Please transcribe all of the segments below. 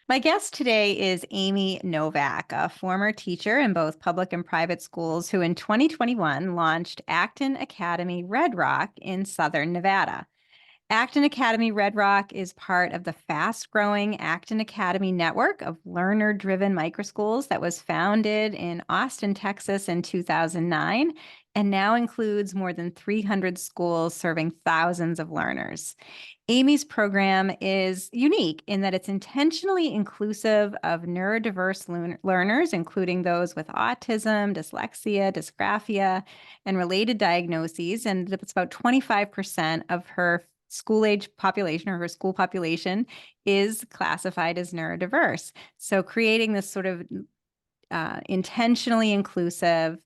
My guest today is Amy Novak, a former teacher in both public and private schools who in 2021 launched Acton Academy Red Rock in Southern Nevada. Acton Academy Red Rock is part of the fast-growing Acton Academy network of learner-driven microschools that was founded in Austin, Texas in 2009, and now includes more than 300 schools serving thousands of learners. Amy's program is unique in that it's intentionally inclusive of neurodiverse learners, including those with autism, dyslexia, dysgraphia, and related diagnoses. And it's about 25% of her school-age population or her school population is classified as neurodiverse. So creating this sort of intentionally inclusive,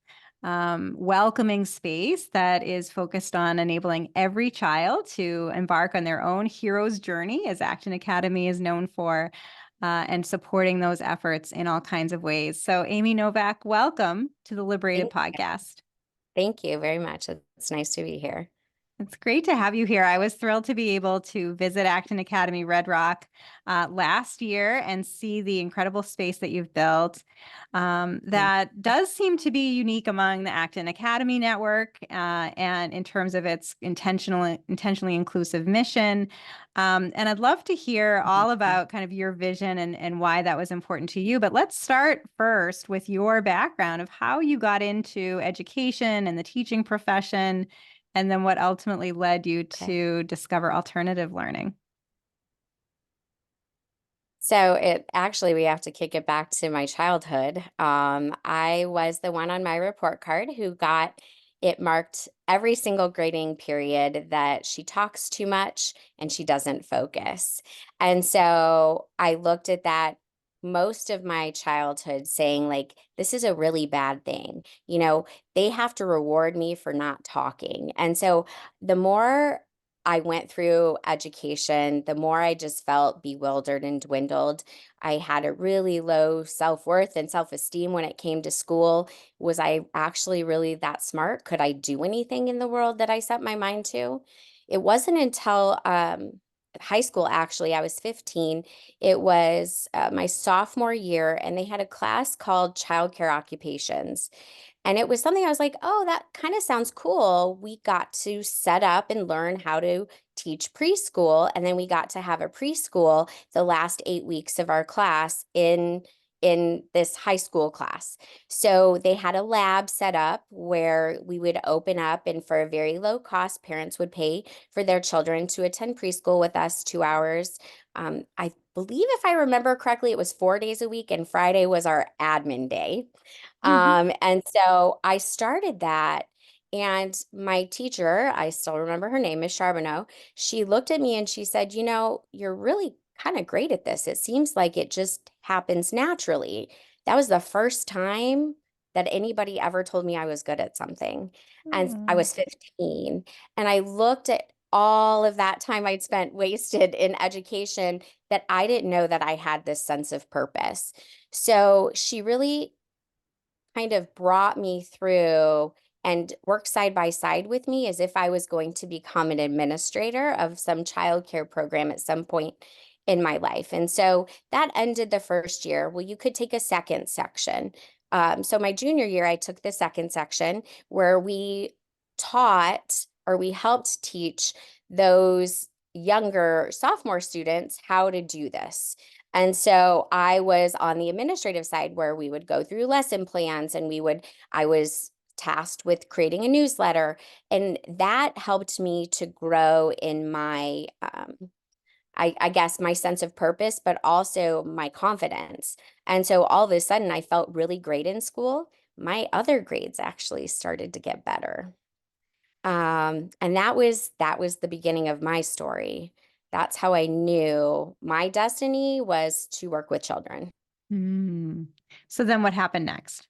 welcoming space that is focused on enabling every child to embark on their own hero's journey, as Acton Academy is known for, and supporting those efforts in all kinds of ways. So, Amy Novak, welcome to the Liberated Thank podcast. Thank you very much. It's nice to be here. It's great to have you here. I was thrilled to be able to visit Acton Academy Red Rock last year and see the incredible space that you've built. That does seem to be unique among the Acton Academy network, and in terms of its intentionally inclusive mission. And I'd love to hear all about kind of your vision and why that was important to you. But let's start first with your background of how you got into education and the teaching profession, and then what ultimately led you Okay. to discover alternative learning. So we have to kick it back to my childhood. I was the one on my report card who got it marked every single grading period that she talks too much and she doesn't focus. And so I looked at that most of my childhood saying, like, this is a really bad thing. They have to reward me for not talking. And so the more I went through education, the more I just felt bewildered and dwindled. I had a really low self-worth and self-esteem when it came to school. Was I actually really that smart? Could I do anything in the world that I set my mind to? It wasn't until high school, actually, I was 15. It was my sophomore year, and they had a class called Childcare Occupations. And it was something I was like, oh, that kind of sounds cool. We got to set up and learn how to teach preschool. And then we got to have a preschool the last 8 weeks of our class in this high school class. So they had a lab set up where we would open up, and for a very low cost, parents would pay for their children to attend preschool with us 2 hours. I believe, if I remember correctly, it was 4 days a week, and Friday was our admin day. Mhm. And so I started that. And my teacher, I still remember her name, Miss Charbonneau, she looked at me and she said, you're really kind of great at this. It seems like it just happens naturally. That was the first time that anybody ever told me I was good at something. And I Mm. was 15. And I looked at all of that time I'd spent wasted in education, that I didn't know that I had this sense of purpose. So she really kind of brought me through and worked side by side with me as if I was going to become an administrator of some childcare program at some point in my life. And so that ended the first year. Well, you could take a second section. So my junior year, I took the second section where we taught, or we helped teach those younger sophomore students how to do this. And so I was on the administrative side where we would go through lesson plans, and I was tasked with creating a newsletter. And that helped me to grow in my, I guess, my sense of purpose, but also my confidence. And so all of a sudden I felt really great in school. My other grades actually started to get better. And that was the beginning of my story. That's how I knew my destiny was to work with children. Mm. So then what happened next?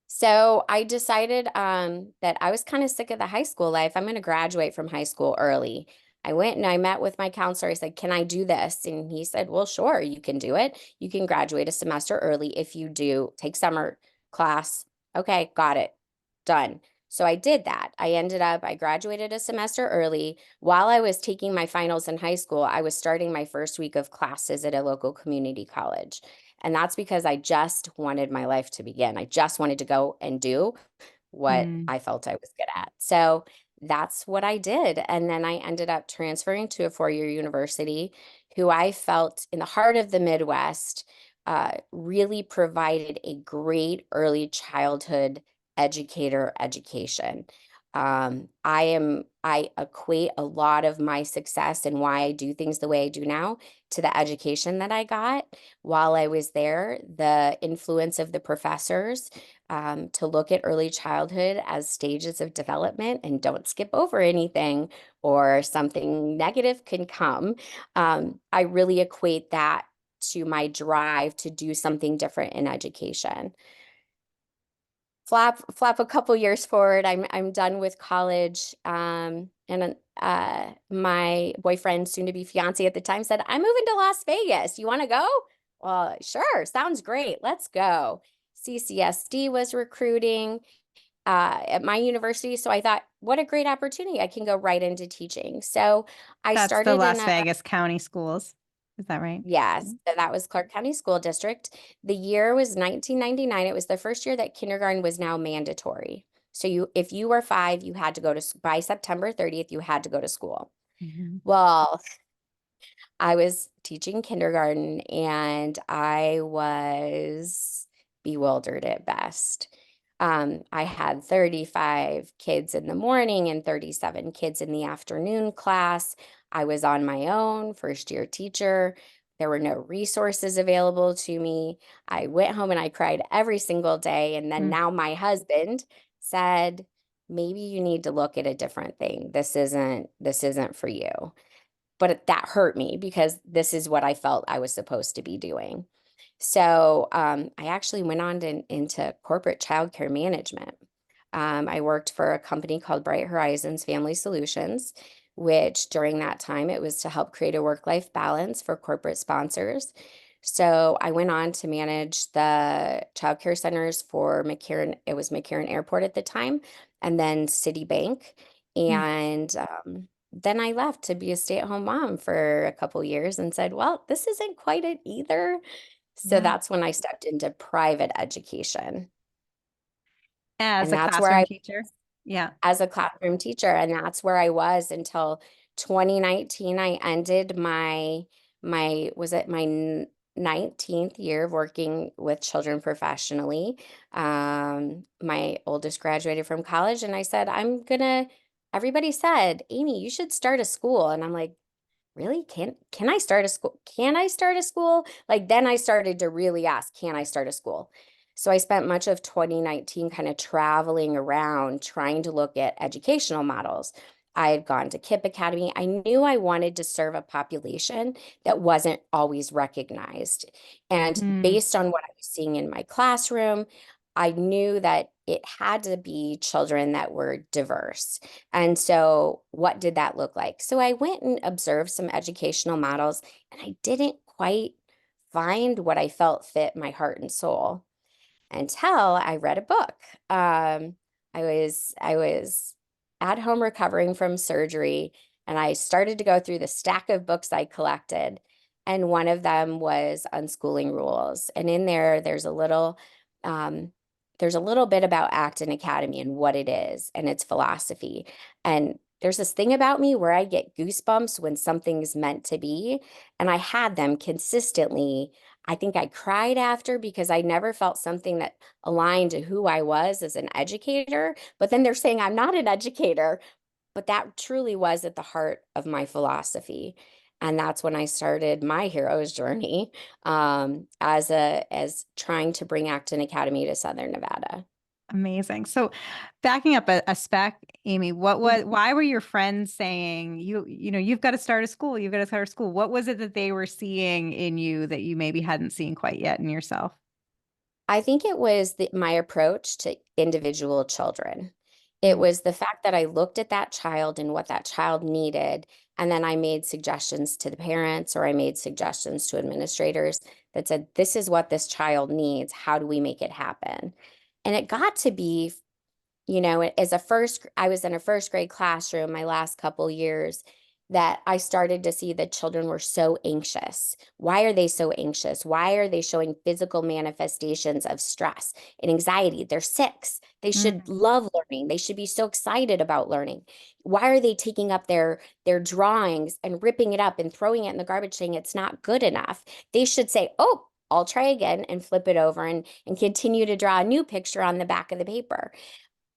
So I decided that I was kind of sick of the high school life. I'm going to graduate from high school early. I went and I met with my counselor. I said, "Can I do this?" And he said, "Well, sure, you can do it. You can graduate a semester early if you do take summer class." Okay, got it. Done. So I did that. I graduated a semester early. While I was taking my finals in high school, I was starting my first week of classes at a local community college. And that's because I just wanted my life to begin. I just wanted to go and do what Mm. I felt I was good at. So that's what I did. And then I ended up transferring to a 4-year university who I felt in the heart of the Midwest really provided a great early childhood educator education. I equate a lot of my success and why I do things the way I do now to the education that I got while I was there, the influence of the professors, to look at early childhood as stages of development and don't skip over anything or something negative can come. I really equate that to my drive to do something different in education. Flap a couple years forward, I'm done with college. And my boyfriend, soon to be fiance at the time, said, "I'm moving to Las Vegas. You want to go?" Well, sure, sounds great. Let's go. CCSD was recruiting at my university, so I thought, what a great opportunity. I can go right into teaching. So I That's the started in Las a Vegas County schools. Is that right? Yes, so that was Clark County School District. The year was 1999. It was the first year that kindergarten was now mandatory. So if you were 5, you had to go to, by September 30th, you had to go to school. Mhm. Well, I was teaching kindergarten and I was bewildered at best. I had 35 kids in the morning and 37 kids in the afternoon class. I was on my own, first year teacher. There were no resources available to me. I went home and I cried every single day. And then Mm. now my husband said, maybe you need to look at a different thing. This isn't for you. But that hurt me because this is what I felt I was supposed to be doing. So I actually went on into corporate childcare management. I worked for a company called Bright Horizons Family Solutions, which during that time it was to help create a work-life balance for corporate sponsors. So I went on to manage the childcare centers for McCarran. It was McCarran Airport at the time, and then Citibank. Mm. And then I left to be a stay-at-home mom for a couple years and said, well, this isn't quite it either. So Yeah. that's when I stepped into private education. As And a that's where I classroom teacher. Yeah. as a classroom teacher, and that's where I was until 2019. I ended my was it my 19th year of working with children professionally. My oldest graduated from college, and I said, everybody said, Amy, you should start a school. And I'm like, really? Can I start a school? Can I start a school? Like then I started to really ask, can I start a school? So I spent much of 2019 kind of traveling around trying to look at educational models. I had gone to KIPP Academy. I knew I wanted to serve a population that wasn't always recognized. And Mm. based on what I was seeing in my classroom, I knew that it had to be children that were diverse. And so, what did that look like? So, I went and observed some educational models, and I didn't quite find what I felt fit my heart and soul until I read a book. I was at home recovering from surgery, and I started to go through the stack of books I collected, and one of them was Unschooling Rules. And in there, um, there's a little bit about Acton Academy and what it is and its philosophy. And there's this thing about me where I get goosebumps when something's meant to be, and I had them consistently. I think I cried after because I never felt something that aligned to who I was as an educator. But then they're saying I'm not an educator, but that truly was at the heart of my philosophy. And that's when I started my hero's journey as trying to bring Acton Academy to Southern Nevada. Amazing. So backing up a spec, Amy, why were your friends saying you've got to start a school, you've got to start a school? What was it that they were seeing in you that you maybe hadn't seen quite yet in yourself? I think it was my approach to individual children. It Mm. was the fact that I looked at that child and what that child needed, and then I made suggestions to the parents or I made suggestions to administrators that said, this is what this child needs. How do we make it happen? And it got to be I was in a first grade classroom my last couple years, that I started to see that children were so anxious. Why are they so anxious? Why are they showing physical manifestations of stress and anxiety? They're 6. They should Mm. love learning. They should be so excited about learning. Why are they taking up their drawings and ripping it up and throwing it in the garbage saying it's not good enough? They should say, "Oh, I'll try again," and flip it over and continue to draw a new picture on the back of the paper.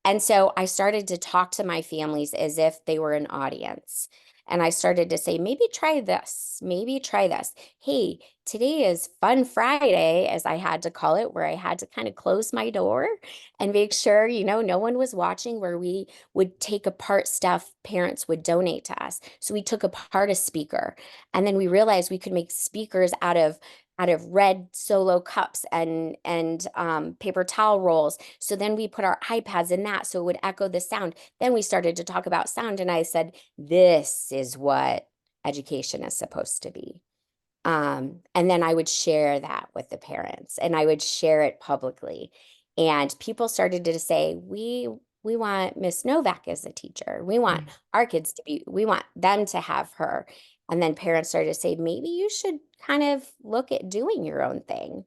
And so I started to talk to my families as if they were an audience. And I started to say, maybe try this, maybe try this. Hey, today is Fun Friday, as I had to call it, where I had to kind of close my door and make sure, no one was watching, where we would take apart stuff parents would donate to us. So we took apart a speaker, and then we realized we could make speakers out of red Solo cups and paper towel rolls. So then we put our iPads in that so it would echo the sound. Then we started to talk about sound, and I said, this is what education is supposed to be. And then I would share that with the parents, and I would share it publicly. And people started to say, we want Miss Novak as a teacher. We want we want them to have her. And then parents started to say, maybe you should kind of look at doing your own thing.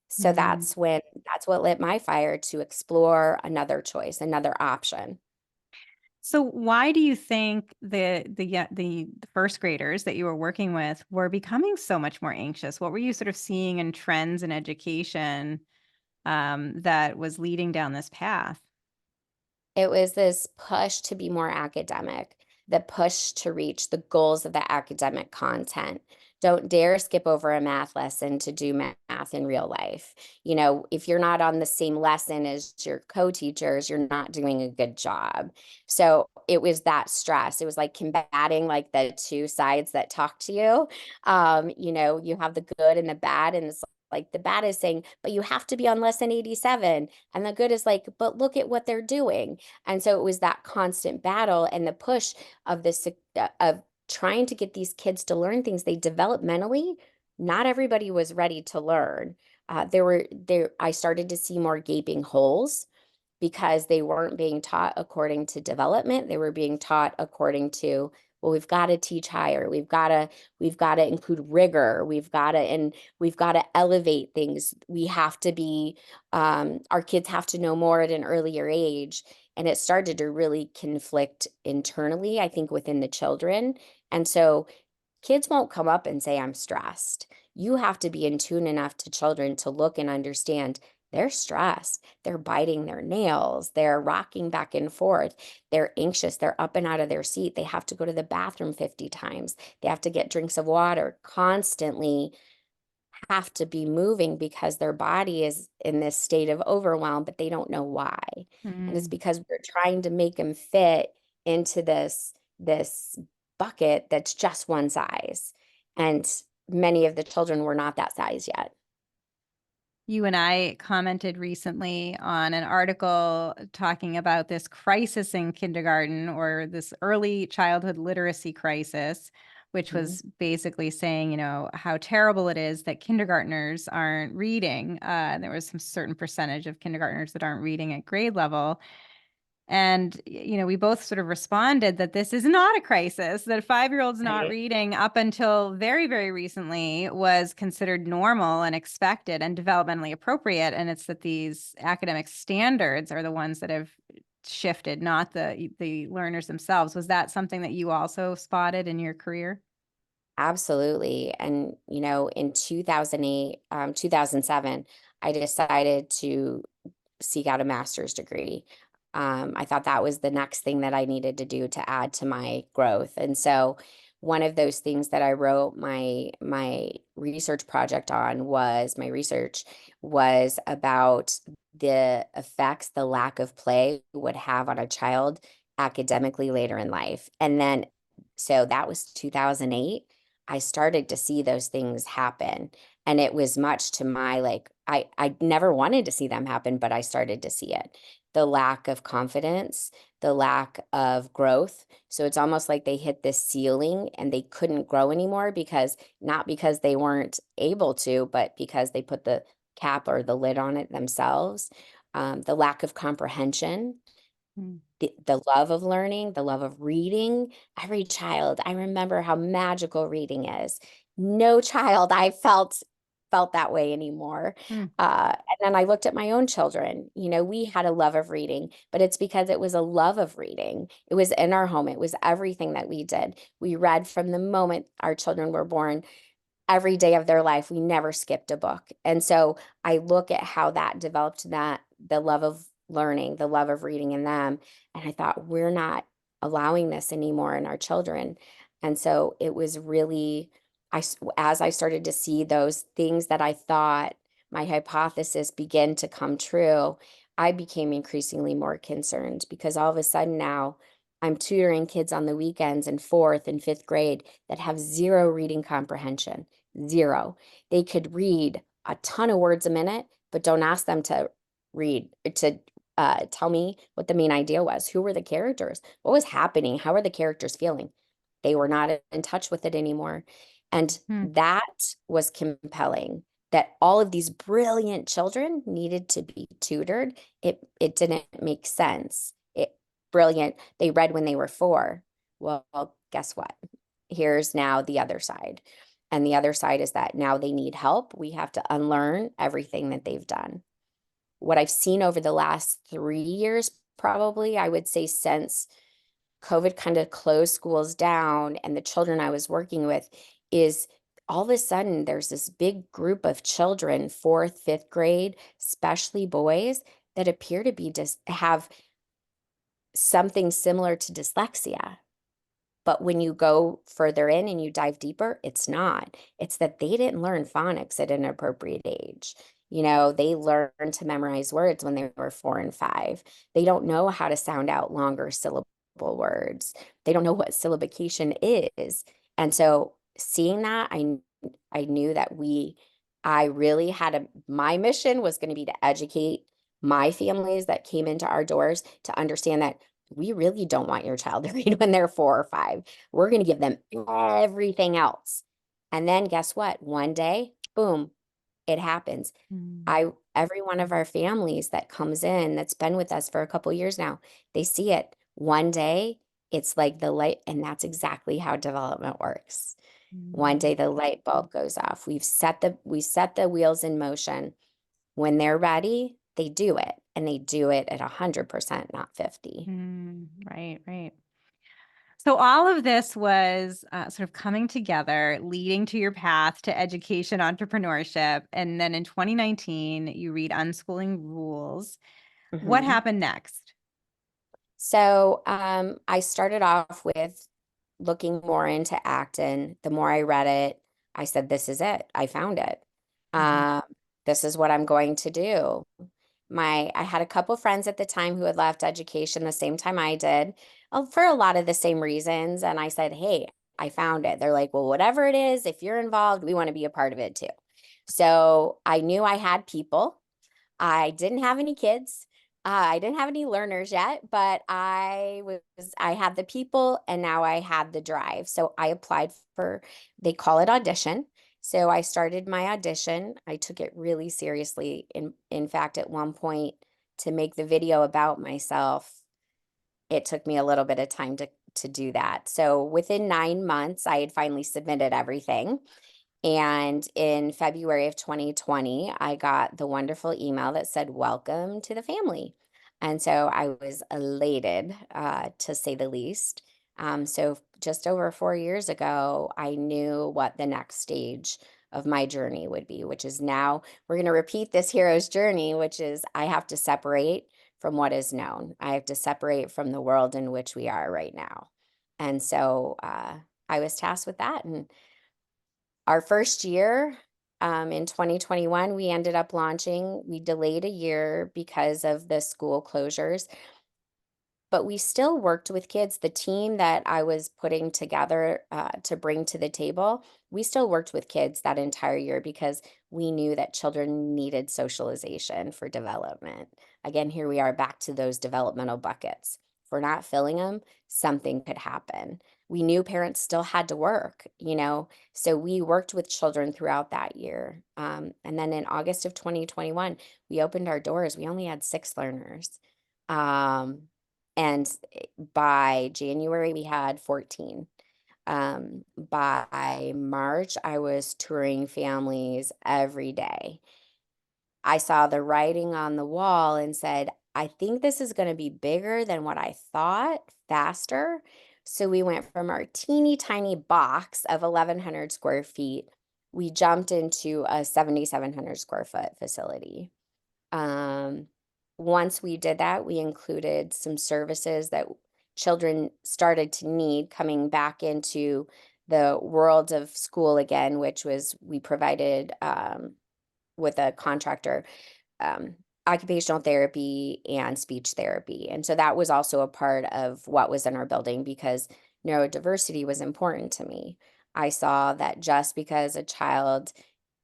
So Mm. that's what lit my fire to explore another choice, another option. So why do you think the first graders that you were working with were becoming so much more anxious? What were you sort of seeing in trends in education that was leading down this path? It was this push to be more academic, the push to reach the goals of the academic content. Don't dare skip over a math lesson to do math in real life. If you're not on the same lesson as your co-teachers, you're not doing a good job. So it was that stress. It was like combating like the two sides that talk to you. You have the good and the bad, and it's like the bad is saying, but you have to be on lesson 87. And the good is like, but look at what they're doing. And so it was that constant battle and the push of trying to get these kids to learn things. They developmentally, not everybody was ready to learn. I started to see more gaping holes because they weren't being taught according to development. They were being taught according to, well, we've got to teach higher. We've got to include rigor. We've got to elevate things. We have to be, our kids have to know more at an earlier age. And it started to really conflict internally, I think, within the children. And so kids won't come up and say, I'm stressed. You have to be in tune enough to children to look and understand they're stressed. They're biting their nails. They're rocking back and forth. They're anxious. They're up and out of their seat. They have to go to the bathroom 50 times. They have to get drinks of water, constantly have to be moving because their body is in this state of overwhelm, but they don't know why. And it's Mm. because we're trying to make them fit into this bucket that's just one size. And many of the children were not that size yet. You and I commented recently on an article talking about this crisis in kindergarten, or this early childhood literacy crisis, which Mhm. was basically saying, how terrible it is that kindergartners aren't reading. There was some certain percentage of kindergartners that aren't reading at grade level. And, we both sort of responded that this is not a crisis, that 5-year-olds not Right. reading up until very, very recently was considered normal and expected and developmentally appropriate. And it's that these academic standards are the ones that have shifted, not the learners themselves. Was that something that you also spotted in your career? Absolutely. And, in 2008, 2007, I decided to seek out a master's degree. I thought that was the next thing that I needed to do to add to my growth. And so one of those things that I wrote my research project on was my research was about the effects the lack of play would have on a child academically later in life. And then so that was 2008. I started to see those things happen. And it was much to my like, I never wanted to see them happen, but I started to see it. The lack of confidence, the lack of growth. So it's almost like they hit this ceiling and they couldn't grow anymore because not because they weren't able to, but because they put the cap or the lid on it themselves. The lack of comprehension. Mm. The love of learning, the love of reading. Every child, I remember how magical reading is. No child I felt that way anymore. Mm. And then I looked at my own children. You know, we had a love of reading, but it's because it was a love of reading. It was in our home. It was everything that we did. We read from the moment our children were born. Every day of their life, we never skipped a book. And so I look at how that developed, that the love of learning, the love of reading in them. And I thought, we're not allowing this anymore in our children. And so it was really, as I started to see those things that I thought my hypothesis begin to come true, I became increasingly more concerned, because all of a sudden now I'm tutoring kids on the weekends in fourth and fifth grade that have zero reading comprehension. Zero. They could read a ton of words a minute, but don't ask them to tell me what the main idea was. Who were the characters? What was happening? How are the characters feeling? They were not in touch with it anymore. And Mm. that was compelling, that all of these brilliant children needed to be tutored. It didn't make sense. Brilliant. They read when they were 4. Well, guess what? Here's now the other side. And the other side is that now they need help. We have to unlearn everything that they've done. What I've seen over the last 3 years, probably, I would say since COVID kind of closed schools down and the children I was working with, is all of a sudden there's this big group of children, fourth, fifth grade, especially boys, that appear to be just have something similar to dyslexia. But when you go further in and you dive deeper, it's not. It's that they didn't learn phonics at an appropriate age. You know, they learned to memorize words when they were 4 and 5. They don't know how to sound out longer syllable words. They don't know what syllabication is. And so seeing that, I knew that I really had my mission was going to be to educate my families that came into our doors to understand that we really don't want your child to read when they're 4 or 5. We're going to give them everything else. And then guess what? One day, boom, it happens. Mm. Every one of our families that comes in, that's been with us for a couple years now, they see it. One day, it's like the light, and that's exactly how development works. One day Mm. the light bulb goes off. We set the wheels in motion. When they're ready, they do it, and they do it at 100%, not 50. Mm. Right, right. So all of this was sort of coming together, leading to your path to education entrepreneurship. And then in 2019, you read Unschooling Rules. What Mhm. happened next? So I started off with looking more into Acton. The more I read it, I said, this is it. I found it. Mhm. Um, this is what I'm going to do. I had a couple friends at the time who had left education the same time I did, for a lot of the same reasons. And I said, hey, I found it. They're like, well, whatever it is, if you're involved, we want to be a part of it too. So I knew I had people. I didn't have any kids. I didn't have any learners yet, but I had the people, and now I had the drive. So I applied for, they call it audition. So I started my audition. I took it really seriously. In fact, at one point, to make the video about myself, it took me a little bit of time to do that. So within 9 months, I had finally submitted everything. And in February of 2020, I got the wonderful email that said, welcome to the family. And so I was elated, to say the least. So just over 4 years ago, I knew what the next stage of my journey would be, which is now we're going to repeat this hero's journey, which is I have to separate from what is known. I have to separate from the world in which we are right now. And so I was tasked with that. And our first year, in 2021, we ended up launching. We delayed a year because of the school closures, but we still worked with kids. The team that I was putting together to bring to the table, we still worked with kids that entire year because we knew that children needed socialization for development. Again, here we are back to those developmental buckets. If we're not filling them, something could happen. We knew parents still had to work, so we worked with children throughout that year. And then in August of 2021, we opened our doors. We only had 6 learners. Um, And by January, we had 14. By March, I was touring families every day. I saw the writing on the wall and said, I think this is going to be bigger than what I thought, faster. So we went from our teeny tiny box of 1,100 square feet, we jumped into a 7,700 square foot facility. Um, Once we did that, we included some services that children started to need coming back into the world of school again, which was we provided with a contractor um, occupational therapy and speech therapy. And so that was also a part of what was in our building because neurodiversity was important to me. I saw that just because a child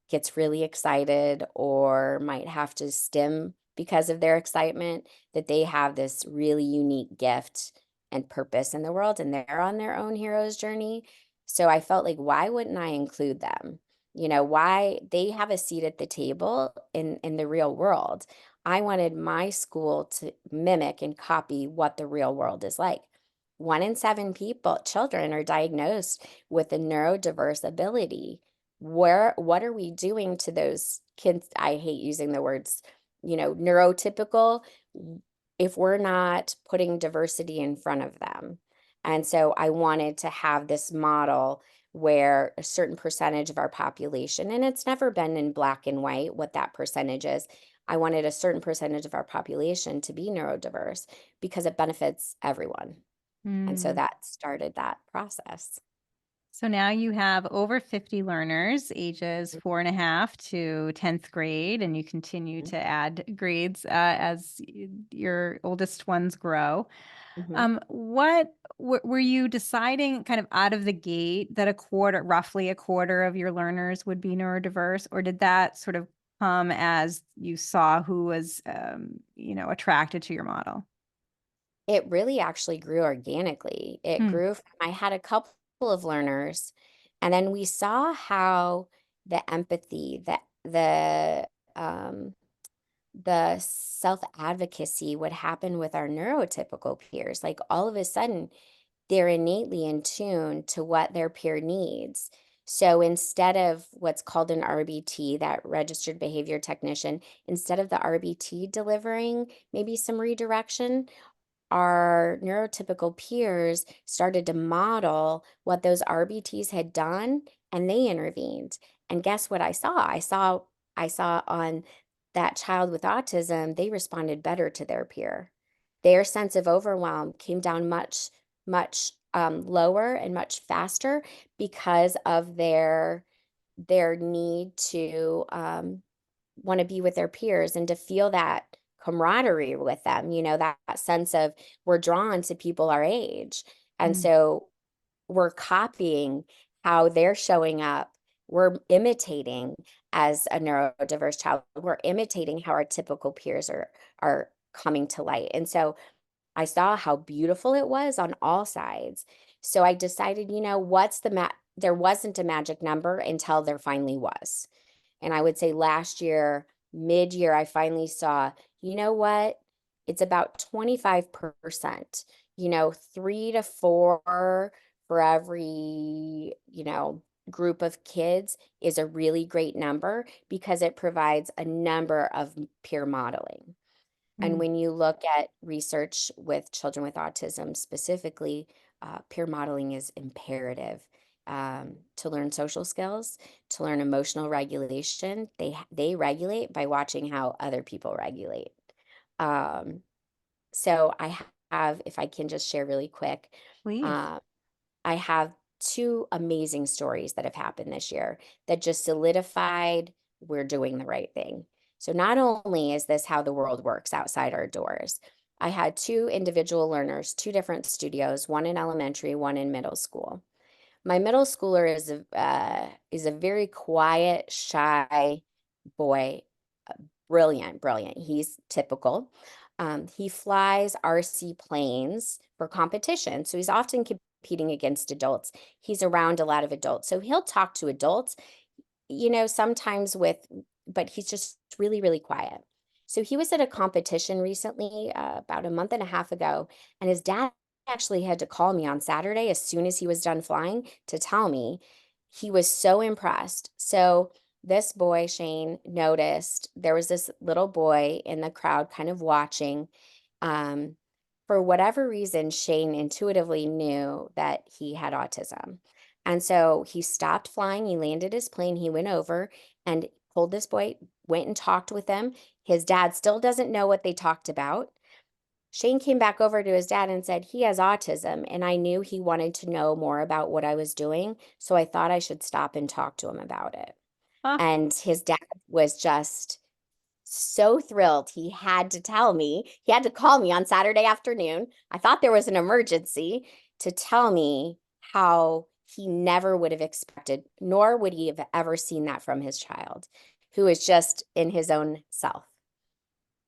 gets really excited or might have to stim because of their excitement, that they have this really unique gift and purpose in the world and they're on their own hero's journey. So I felt like, why wouldn't I include them? Why they have a seat at the table in the real world. I wanted my school to mimic and copy what the real world is like. 1 in 7 children are diagnosed with a neurodiverse ability. What are we doing to those kids? I hate using the words, neurotypical, if we're not putting diversity in front of them. And so I wanted to have this model where a certain percentage of our population, and it's never been in black and white what that percentage is. I wanted a certain percentage of our population to be neurodiverse because it benefits everyone. And so Mm. that started that process. So now you have over 50 learners, ages 4.5 to 10th grade, and you continue to add grades as your oldest ones grow. Mm-hmm. What were you deciding kind of out of the gate that roughly a quarter of your learners would be neurodiverse, or did that sort of come as you saw who was, attracted to your model? It really actually grew organically. It Hmm. grew I had a couple of learners, and then we saw how the empathy, um, the self-advocacy would happen with our neurotypical peers. Like all of a sudden, they're innately in tune to what their peer needs. So instead of what's called an RBT, that registered behavior technician, instead of the RBT delivering maybe some redirection, our neurotypical peers started to model what those RBTs had done and they intervened. And guess what I saw? I saw on that child with autism, they responded better to their peer. Their sense of overwhelm came down much, much lower and much faster because of their need to want to be with their peers and to feel that camaraderie with them, that sense of we're drawn to people our age. And Mm. so we're copying how they're showing up. We're imitating as a neurodiverse child. We're imitating how our typical peers are coming to light. And so I saw how beautiful it was on all sides. So I decided, there wasn't a magic number until there finally was. And I would say last year, mid-year, I finally saw, you know what? It's about 25%, 3 to 4 for every, group of kids is a really great number because it provides a number of peer modeling. And Mm. when you look at research with children with autism specifically, peer modeling is imperative to learn social skills, to learn emotional regulation. They regulate by watching how other people regulate. Um, so I have, if I can just share really quick, Please. uh, I have 2 amazing stories that have happened this year that just solidified we're doing the right thing. So not only is this how the world works outside our doors, I had 2 individual learners, 2 different studios, one in elementary, one in middle school. My middle schooler is a very quiet, shy boy, brilliant, brilliant. He's typical. He flies RC planes for competition. So he's often competing against adults. He's around a lot of adults. So he'll talk to adults, sometimes but he's just really, really quiet. So he was at a competition recently, about a month and a half ago, and his dad actually had to call me on Saturday as soon as he was done flying to tell me he was so impressed. So this boy, Shane, noticed there was this little boy in the crowd kind of watching. Um, for whatever reason, Shane intuitively knew that he had autism. And so he stopped flying, he landed his plane, he went over and pulled this boy, went and talked with him. His dad still doesn't know what they talked about. Shane came back over to his dad and said, he has autism, and I knew he wanted to know more about what I was doing, so I thought I should stop and talk to him about it. Ah, And his dad was just so thrilled. He had to tell me, he had to call me on Saturday afternoon. I thought there was an emergency to tell me how he never would have expected, nor would he have ever seen that from his child, who is just in his own self.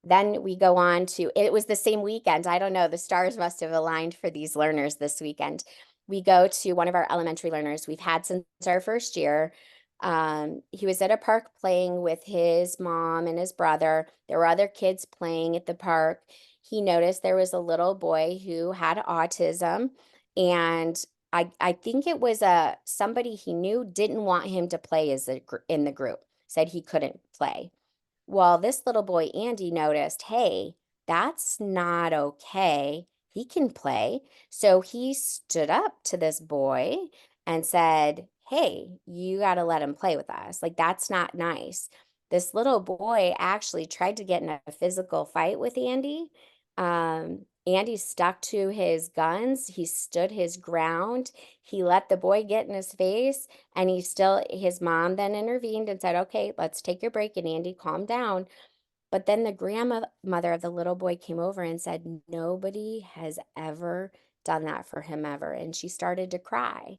Then we go on to, it was the same weekend. I don't know, the stars must have aligned for these learners this weekend. We go to one of our elementary learners we've had since our first year. He was at a park playing with his mom and his brother. There were other kids playing at the park. He noticed there was a little boy who had autism, and I think it was somebody he knew didn't want him to play in the group, said he couldn't play. Well, this little boy, Andy, noticed, hey, that's not okay. He can play. So he stood up to this boy and said, hey, you got to let him play with us. Like, that's not nice. This little boy actually tried to get in a physical fight with Andy. Andy stuck to his guns. He stood his ground. He let the boy get in his face. And his mom then intervened and said, okay, let's take your break. And Andy, calm down. But then the grandmother of the little boy came over and said, nobody has ever done that for him ever. And she started to cry.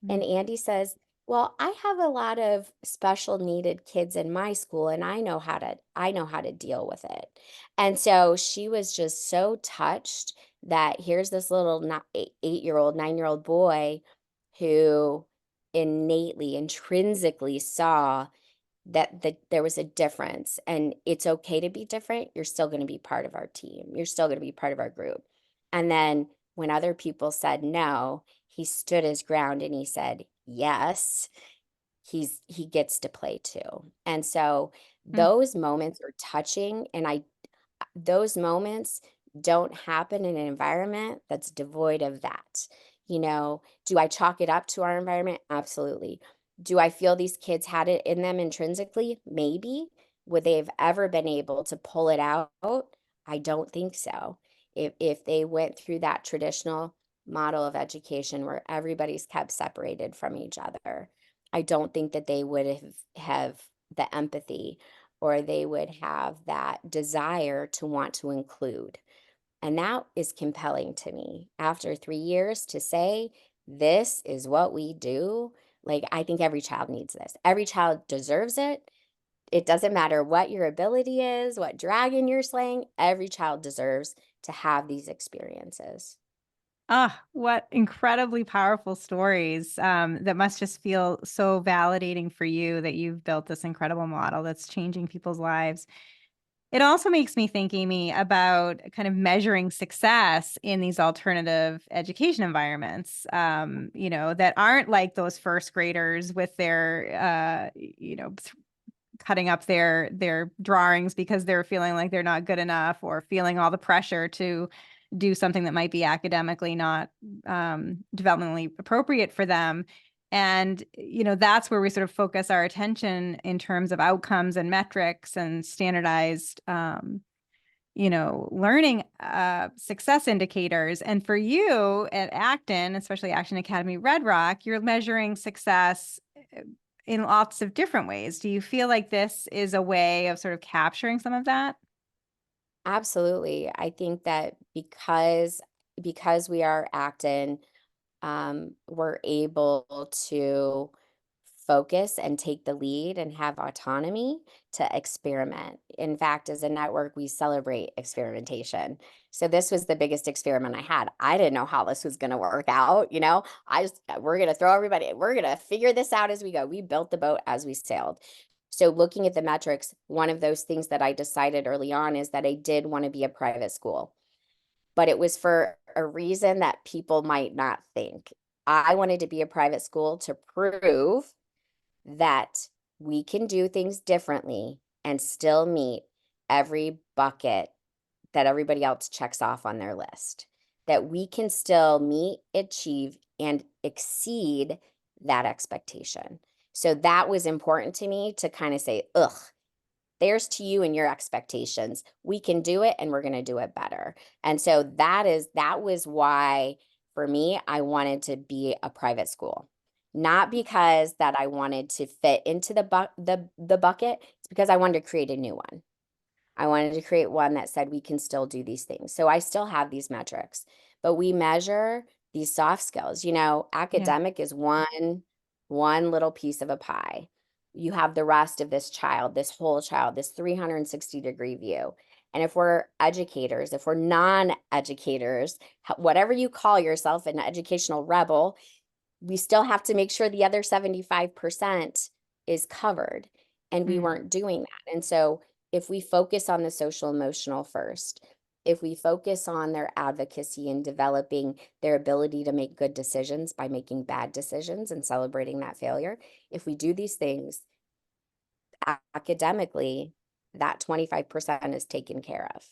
And mm, Andy says, well, I have a lot of special needed kids in my school, and I know how to deal with it. And so she was just so touched that here's this little 8-year-old, 9-year-old boy who innately, intrinsically saw that there was a difference, and it's okay to be different. You're still going to be part of our team. You're still going to be part of our group. And then when other people said no, he stood his ground and he said, yes, he gets to play too. And so mm. those moments are touching, and those moments don't happen in an environment that's devoid of that. Do I chalk it up to our environment? Absolutely. Do I feel these kids had it in them intrinsically? Maybe. Would they have ever been able to pull it out? I don't think so. If they went through that traditional model of education where everybody's kept separated from each other, I don't think that they would have the empathy, or they would have that desire to want to include. And that is compelling to me after 3 years to say, this is what we do. Like, I think every child needs this. Every child deserves it. It doesn't matter what your ability is, what dragon you're slaying, every child deserves to have these experiences. Ah, what incredibly powerful stories. That must just feel so validating for you that you've built this incredible model that's changing people's lives. It also makes me think, Amy, about kind of measuring success in these alternative education environments, that aren't like those first graders with their, cutting up their drawings because they're feeling like they're not good enough or feeling all the pressure to do something that might be academically not developmentally appropriate for them. And that's where we sort of focus our attention in terms of outcomes and metrics and standardized learning success indicators. And for you at Acton, especially Acton Academy Red Rock, you're measuring success in lots of different ways. Do you feel like this is a way of sort of capturing some of that? Absolutely. I think that because we are Acton, we're able to focus and take the lead and have autonomy to experiment. In fact, as a network, we celebrate experimentation. So this was the biggest experiment I had. I didn't know how this was going to work out. We're going to throw everybody, we're going to figure this out as we go. We built the boat as we sailed. So looking at the metrics, one of those things that I decided early on is that I did want to be a private school, but it was for a reason that people might not think. I wanted to be a private school to prove that we can do things differently and still meet every bucket that everybody else checks off on their list. That we can still meet, achieve, and exceed that expectation. So that was important to me to kind of say, ugh, there's to you and your expectations. We can do it and we're going to do it better. And so that was why for me I wanted to be a private school. Not because that I wanted to fit into the bucket, it's because I wanted to create a new one. I wanted to create one that said we can still do these things. So I still have these metrics, but we measure these soft skills. You know, Yeah. academic is one little piece of a pie. You have the rest of this child, this whole child, this 360-degree view. And if we're educators, if we're non-educators, whatever you call yourself, an educational rebel, we still have to make sure the other 75% is covered. And we Mm. weren't doing that. And so if we focus on the social emotional first, if we focus on their advocacy and developing their ability to make good decisions by making bad decisions and celebrating that failure, if we do these things academically, that 25% is taken care of.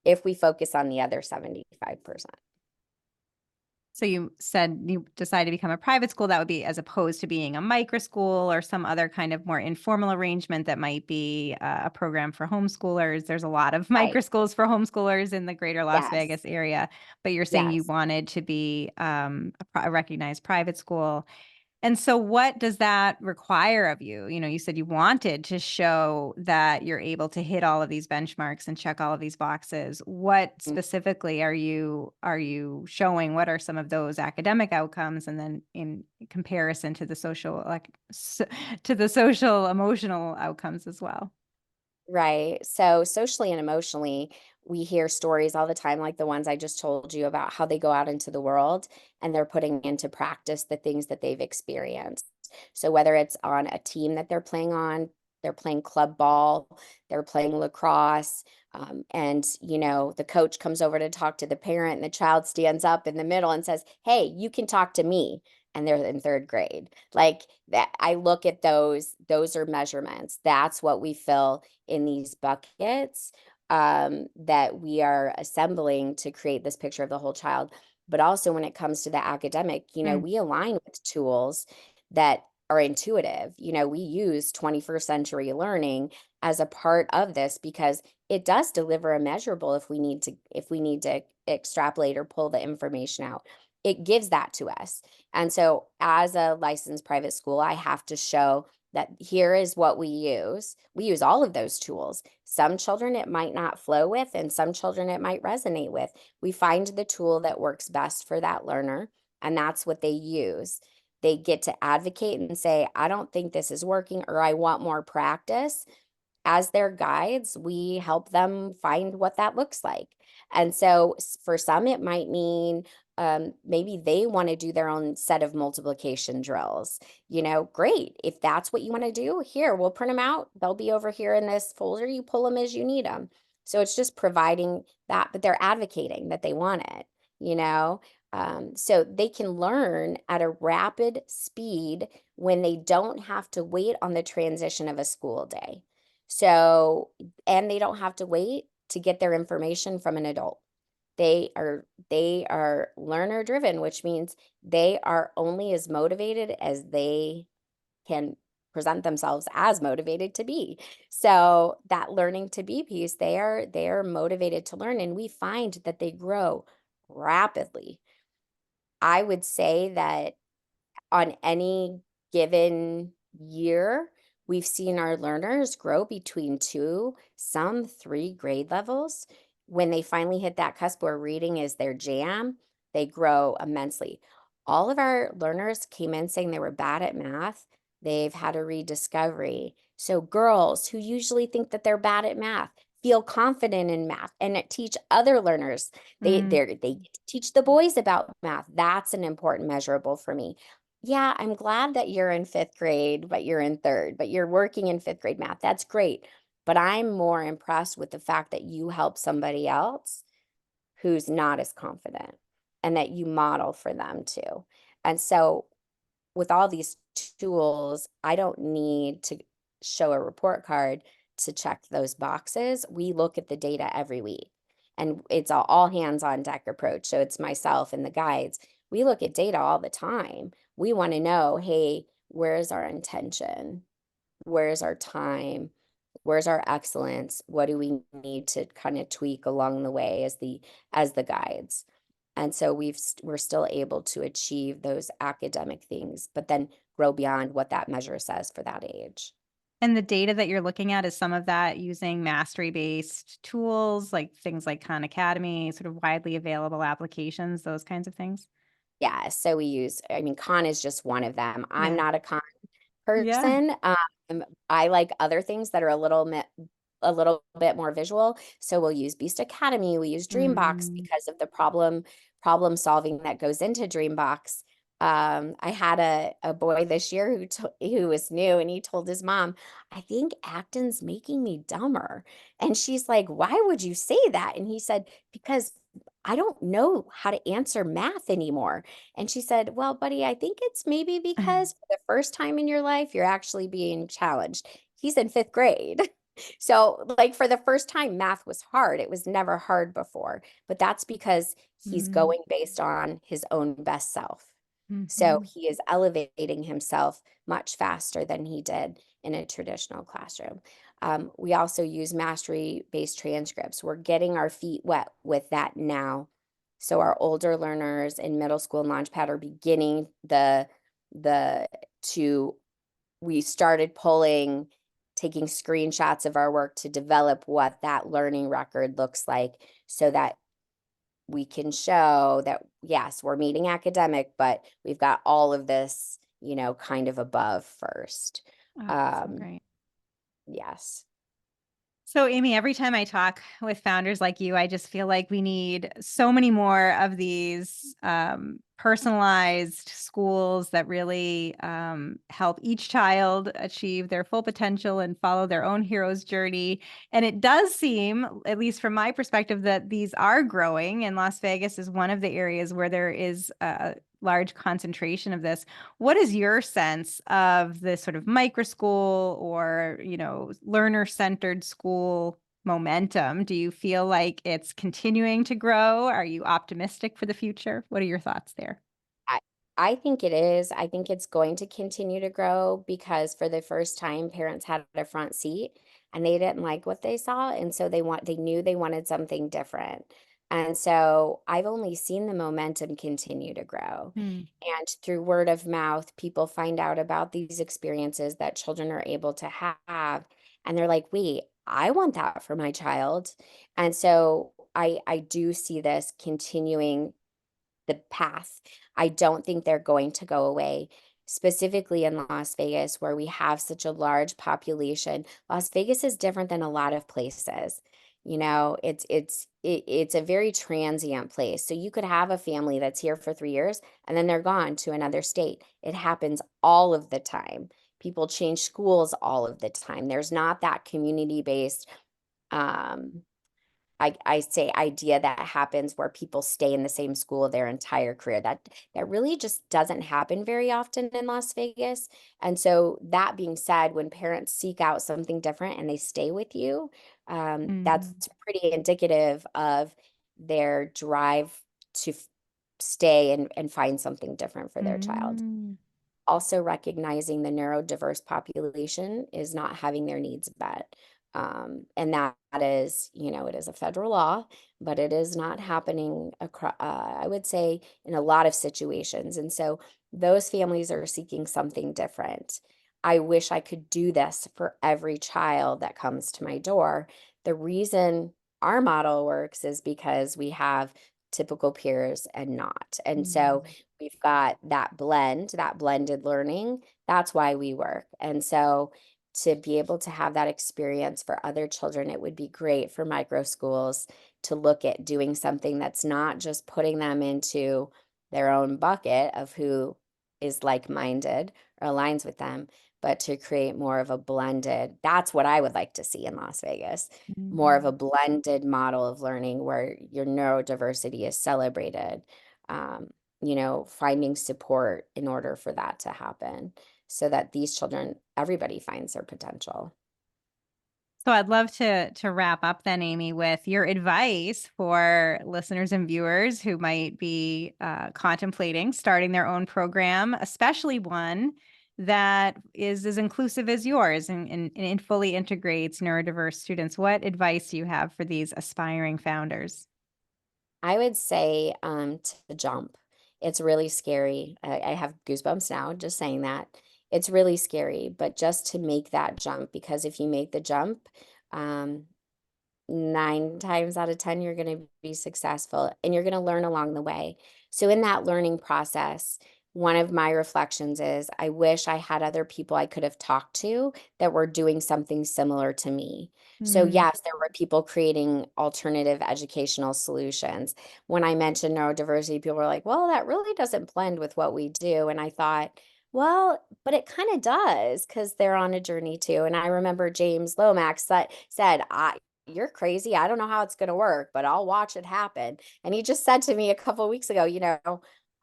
If we focus on the other 75%. So you said you decided to become a private school. That would be as opposed to being a micro school or some other kind of more informal arrangement that might be a program for homeschoolers. There's a lot of Right. micro schools for homeschoolers in the greater Las Yes. Vegas area, but you're saying you Yes. wanted to be a recognized private school. And so what does that require of you? You know, you said you wanted to show that you're able to hit all of these benchmarks and check all of these boxes. What specifically are you showing? What are some of those academic outcomes? And then in comparison to the to the social emotional outcomes as well. Right. So socially and emotionally, we hear stories all the time, like the ones I just told you about how they go out into the world and they're putting into practice the things that they've experienced. So whether it's on a team that they're playing on, they're playing club ball, they're playing lacrosse, and the coach comes over to talk to the parent, and the child stands up in the middle and says, "Hey, you can talk to me." And they're in third grade. Like that, I look at those are measurements. That's what we fill in these buckets that we are assembling to create this picture of the whole child. But also when it comes to the academic, Mm. we align with tools that are intuitive. We use 21st century learning as a part of this because it does deliver a measurable if we need to extrapolate or pull the information out. It gives that to us. And so as a licensed private school, I have to show that here is what we use. We use all of those tools. Some children it might not flow with, and some children it might resonate with. We find the tool that works best for that learner, and that's what they use. They get to advocate and say, I don't think this is working, or I want more practice. As their guides, we help them find what that looks like. And so for some, it might mean maybe they want to do their own set of multiplication drills. Great. If that's what you want to do, here, we'll print them out. They'll be over here in this folder. You pull them as you need them. So it's just providing that, but they're advocating that they want it. So they can learn at a rapid speed when they don't have to wait on the transition of a school day. So, and they don't have to wait to get their information from an adult. They are learner driven, which means they are only as motivated as they can present themselves as motivated to be. So that learning to be piece, they are motivated to learn, and we find that they grow rapidly. I would say that on any given year, we've seen our learners grow between 2, some 3 grade levels. When they finally hit that cusp where reading is their jam, they grow immensely. All of our learners came in saying they were bad at math. They've had a rediscovery. So girls who usually think that they're bad at math feel confident in math and teach other learners. They Mm. get to teach the boys about math. That's an important measurable for me. Yeah, I'm glad that you're in fifth grade, but you're in third, but you're working in fifth grade math. That's great. But I'm more impressed with the fact that you help somebody else who's not as confident and that you model for them too. And so with all these tools, I don't need to show a report card to check those boxes. We look at the data every week, and it's all hands on deck approach. So it's myself and the guides. We look at data all the time. We want to know, hey, where's our intention? Where's our time? Where's our excellence? What do we need to kind of tweak along the way as the guides? And so we're still able to achieve those academic things, but then grow beyond what that measure says for that age. And the data that you're looking at, is some of that using mastery-based tools, like things like Khan Academy, sort of widely available applications, those kinds of things? Yeah, so I mean, Khan is just one of them. I'm Yeah. not a Khan Yeah. person. I like other things that are a little bit more visual. So we'll use Beast Academy, we use Dreambox Mm. because of the problem solving that goes into Dreambox. I had a boy this year who was new, and he told his mom, "I think Acton's making me dumber." And she's like, "Why would you say that?" And he said, "Because I don't know how to answer math anymore." And she said, "Well, buddy, I think it's maybe because for the first time in your life, you're actually being challenged." He's in fifth grade. So, like, for the first time, math was hard. It was never hard before, but that's because he's Mm. going based on his own best self. So Mhm. he is elevating himself much faster than he did in a traditional classroom. We also use mastery-based transcripts. We're getting our feet wet with that now. So our older learners in middle school and Launchpad are beginning the to we started taking screenshots of our work to develop what that learning record looks like so that we can show that, yes, we're meeting academic, but we've got all of this, kind of above first. Oh, so Um, great. yes. So, Amy, every time I talk with founders like you, I just feel like we need so many more of these personalized schools that really help each child achieve their full potential and follow their own hero's journey. And it does seem, at least from my perspective, that these are growing, and Las Vegas is one of the areas where there is a large concentration of this. What is your sense of this sort of micro school or, learner-centered school momentum? Do you feel like it's continuing to grow? Are you optimistic for the future? What are your thoughts there? I I think it is. I think it's going to continue to grow because for the first time, parents had a front seat and they didn't like what they saw. And so they knew they wanted something different. And so I've only seen the momentum continue to grow. Hmm. And through word of mouth, people find out about these experiences that children are able to have. And they're like, wait, I want that for my child. And so I do see this continuing the path. I don't think they're going to go away, specifically in Las Vegas, where we have such a large population. Las Vegas is different than a lot of places. It's a very transient place. So you could have a family that's here for 3 years and then they're gone to another state. It happens all of the time. People change schools all of the time. There's not that community based um, I say idea that happens where people stay in the same school their entire career. That really just doesn't happen very often in Las Vegas. And so that being said, when parents seek out something different and they stay with you, that's Mhm. pretty indicative of their drive to stay and find something different for their child. Mm. Also recognizing the neurodiverse population is not having their needs met. And that is, it is a federal law, but it is not happening across, I would say, in a lot of situations. And so those families are seeking something different. I wish I could do this for every child that comes to my door. The reason our model works is because we have typical peers and not. And so Mm. we've got that blended learning. That's why we work. And so to be able to have that experience for other children, it would be great for micro schools to look at doing something that's not just putting them into their own bucket of who is like-minded or aligns with them, but to create more of a blended, that's what I would like to see in Las Vegas, more of a blended model of learning where your neurodiversity is celebrated, um, finding support in order for that to happen so that these children, everybody finds their potential. So I'd love to wrap up then, Amy, with your advice for listeners and viewers who might be contemplating starting their own program, especially one that is as inclusive as yours and fully integrates neurodiverse students. What advice do you have for these aspiring founders? I would say to jump. It's really scary. I have goosebumps now just saying that. It's really scary, but just to make that jump, because if you make the jump, um, 9 times out of 10, you're going to be successful and you're going to learn along the way. So, in that learning process, one of my reflections is I wish I had other people I could have talked to that were doing something similar to me. So, Mm, yes, there were people creating alternative educational solutions. When I mentioned neurodiversity, people were like, well, that really doesn't blend with what we do. And I thought, well, but it kind of does because they're on a journey too. And I remember James Lomax that said, you're crazy. I don't know how it's going to work, but I'll watch it happen. And he just said to me a couple of weeks ago,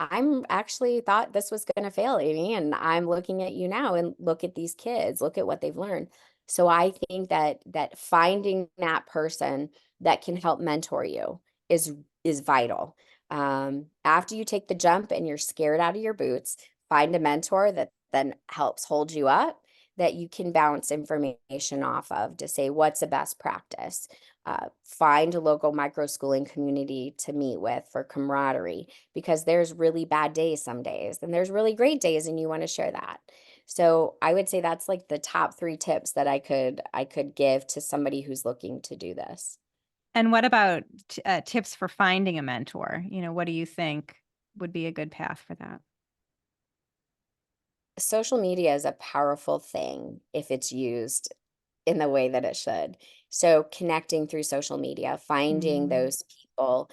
I'm actually thought this was going to fail, Amy, and I'm looking at you now and look at these kids, look at what they've learned. So I think that finding that person that can help mentor you is vital. After you take the jump and you're scared out of your boots, find a mentor that then helps hold you up that you can bounce information off of to say what's the best practice. Find a local micro schooling community to meet with for camaraderie because there's really bad days some days and there's really great days and you want to share that. So I would say that's like the top 3 tips that I could give to somebody who's looking to do this. And what about tips for finding a mentor? What do you think would be a good path for that? Social media is a powerful thing if it's used in the way that it should. So connecting through social media, finding Mm, those people,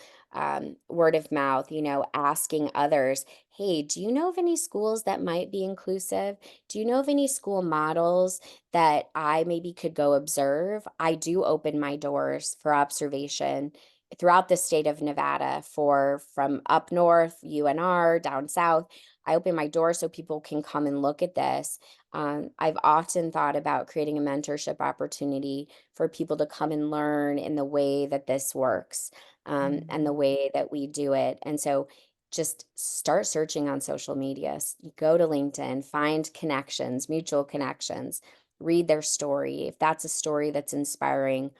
word of mouth, asking others, hey, do you know of any schools that might be inclusive? Do you know of any school models that I maybe could go observe? I do open my doors for observation throughout the state of Nevada for from up north, UNR, down south. I open my door so people can come and look at this. I've often thought about creating a mentorship opportunity for people to come and learn in the way that this works and the mm. way that we do it. And so just start searching on social media. Go to LinkedIn, find connections, mutual connections, read their story. If that's a story that's inspiring,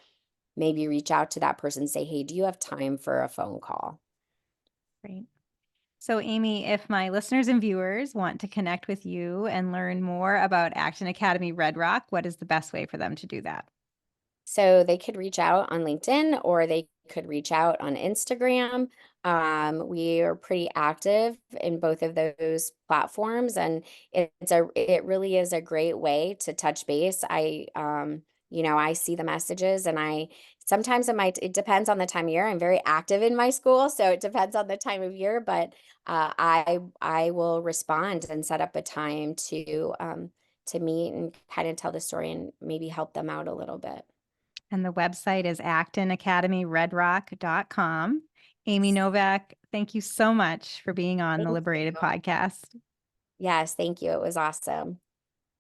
maybe reach out to that person and say, hey, do you have time for a phone call? Great. So, Amy, if my listeners and viewers want to connect with you and learn more about Acton Academy Red Rock, what is the best way for them to do that? So they could reach out on LinkedIn or they could reach out on Instagram. We are pretty active in both of those platforms, and it really is a great way to touch base. I see the messages, and I sometimes it depends on the time of year. I'm very active in my school, so it depends on the time of year. But I will respond and set up a time to meet and kind of tell the story and maybe help them out a little bit. And the website is actonacademyredrock.com. Amy Novak, thank you so much for being on the Thank Liberated you. podcast. Yes, thank you. It was awesome.